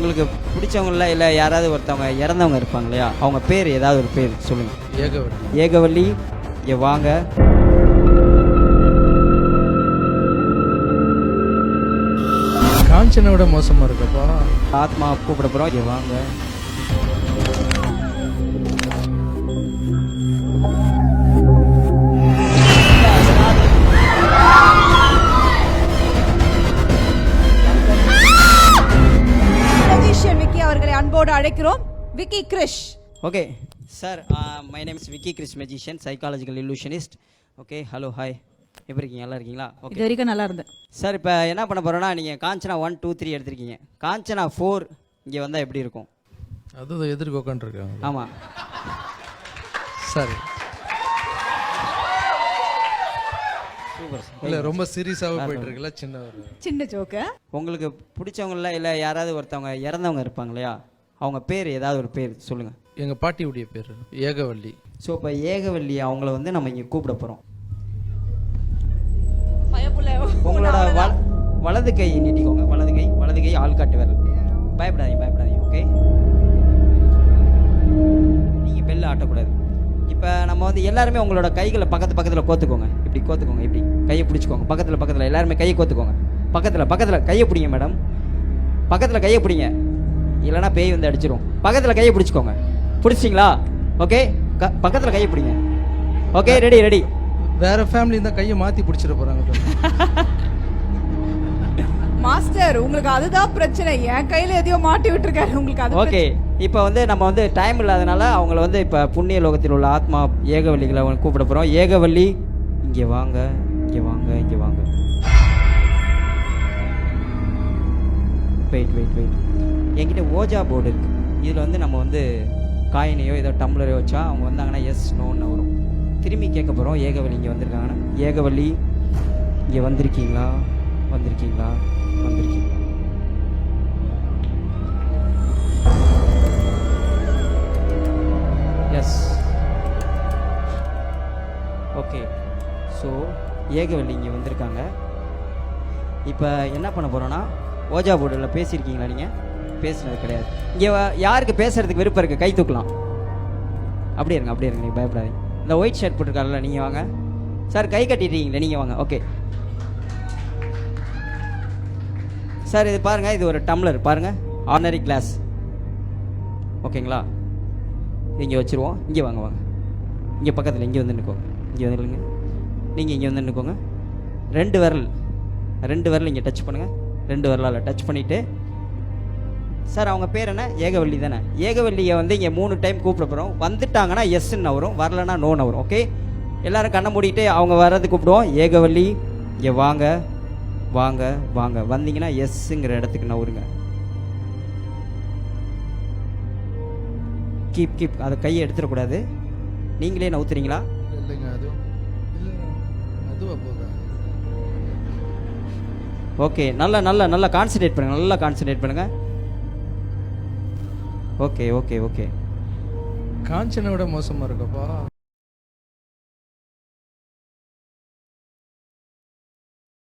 உங்களுக்கு பிடிச்சவங்கள இல்லை யாராவது ஒருத்தவங்க இறந்தவங்க இருப்பாங்க இல்லையா, அவங்க பேர் ஏதாவது ஒரு பேர் சொல்லுங்கள். ஏகவல்லி. ஏகவல்லி, இங்கே வாங்க. காஞ்சனை விட மோசமாக இருக்கப்பா. ஆத்மா கூப்பிட போகிறோம், இங்கே வாங்க. விக்கி அவர்களை அன்போடு அழைக்கிறோம். Vicky Krish. Okay sir, my name is Vicky Krish, magician, psychological illusionist. Okay, hello, hi, எப்படி இருக்கீங்க? நல்லா இருக்கீங்களா? ஓகே, இது வரைக்கும் நல்லா இருந்தேன் சார். இப்போ என்ன பண்ண போகிறோன்னா, நீங்கள் காஞ்சனா 1, 2, 3 எடுத்திருக்கீங்க. காஞ்சனா 4 இங்கே வந்தால் எப்படி இருக்கும்? அதுதான் எதிர்க்க உட்காந்துருக்காங்க. ஆமாம், சரி. சூப்பர். இல்லை, ரொம்ப சீரியஸாகவே போயிட்டு இருக்குல்ல. சின்ன ஜோக்கு. உங்களுக்கு பிடிச்சவங்கள இல்லை யாராவது ஒருத்தவங்க இறந்தவங்க இருப்பாங்க இல்லையா, அவங்க பேர் ஏதாவது ஒரு பேர் சொல்லுங்கள். எங்கள் பாட்டியுடைய பேர் ஏகவல்லி. ஸோ இப்போ ஏகவல்லி அவங்கள வந்து நம்ம இங்கே கூப்பிட போகிறோம். உங்களோட வலது கை நீட்டிக்கோங்க. வலது கை ஆள்காட்டு விரல். பயப்படாதீங்க. ஓகே, நீங்கள் பெல்ல ஆட்டக்கூடாது. இப்போ நம்ம வந்து எல்லாருமே உங்களோட கைகளை பக்கத்தில் கோத்துக்கோங்க. இப்படி கோத்துக்கோங்க. இப்படி கையை பிடிச்சிக்கோங்க. பக்கத்தில் எல்லாருமே கையை கோத்துக்கோங்க. பக்கத்தில் கையை பிடிங்க மேடம். பக்கத்தில் கையை பிடிங்க, இல்லைனா பேய் வந்து அடிச்சிடும். பக்கத்தில் கையை பிடிச்சிக்கோங்க. பிடிச்சிங்களா? ஓகே, பக்கத்தில் கையை பிடிங்க. Okay, ready. வேற ஃபேமிலி இந்த கையை மாற்றி பிடிச்சிட போகிறாங்க. மாஸ்டர், உங்களுக்கு அதுதான் பிரச்சனை. என் கையில் எதையோ மாட்டி விட்டுருக்காரு உங்களுக்கு. அது ஓகே. இப்போ வந்து நம்ம வந்து டைம் இல்லாதனால அவங்கள வந்து இப்போ புண்ணிய லோகத்தில் உள்ள ஆத்மா ஏகவல்லிகளை அவங்க கூப்பிட போகிறோம். ஏகவல்லி, இங்கே வாங்க. வெயிட். என்கிட்ட ஓஜா போர்டு இருக்குது. இதில் வந்து நம்ம வந்து காயினையோ ஏதோ டம்ளரையோ வச்சா அவங்க வந்தாங்கன்னா எஸ் நோன்னு வரும். திரும்பி கேட்க போகிறோம். ஏகவல்லி இங்கே வந்திருக்காங்கன்னா, ஏகவல்லி இங்கே வந்திருக்கீங்களா? எஸ். ஓகே, ஸோ ஏகவல்லி இங்கே வந்திருக்காங்க. இப்போ என்ன பண்ண போகிறோன்னா, ஓஜா போர்டில் பேசியிருக்கீங்களா? நீங்கள் பேசுனது கிடையாது. இங்கே யாருக்கு பேசுகிறதுக்கு விருப்பம் இருக்குது? கை தூக்கலாம். அப்படியே இருங்க. நீங்கள் பயப்படாதீங்க. இந்த ஒயிட் ஷர்ட் போட்டிருக்காருல்ல, நீங்கள் வாங்க. சார், கை கட்டிட்டீங்களே, நீங்கள் வாங்க. ஓகே சார், இது பாருங்கள், இது ஒரு டம்ளர் பாருங்கள், ஆர்டினரி கிளாஸ். ஓகேங்களா? இங்கே வச்சுருவோம். இங்கே வாங்க. இங்கே பக்கத்தில் இங்கே வந்து நிற்கோங்க. நீங்கள் இங்கே வந்து நிற்கோங்க. ரெண்டு விரல் இங்கே டச் பண்ணுங்கள். 2 விரலால் டச் பண்ணிவிட்டு, சார் அவங்க பேர் என்ன? ஏகவல்லி தானே? ஏகவல்லியை வந்து இங்கே 3 டைம் கூப்பிட போகிறோம். வந்துட்டாங்கன்னா எஸ்ன்னு வரும், வரலன்னா நோன்னு வரும். ஓகே, எல்லோரும் கண்ணை மூடிட்டு அவங்க வர்றது கூப்பிடுவோம். ஏகவல்லி இங்கே வாங்க. வந்தீங்கன்னா எஸ்ஸுங்கிற இடத்துக்கு நவருங்க. கீப் அதை கையை எடுத்துடக்கூடாது. நீங்களே நவுத்துறீங்களா? இல்லைங்க, அதுவா போதா? ஓகே, நல்லா கான்சன்ட்ரேட் பண்ணுங்க. ஓகே. காஞ்சனை விட மோசமாக இருக்கப்பா.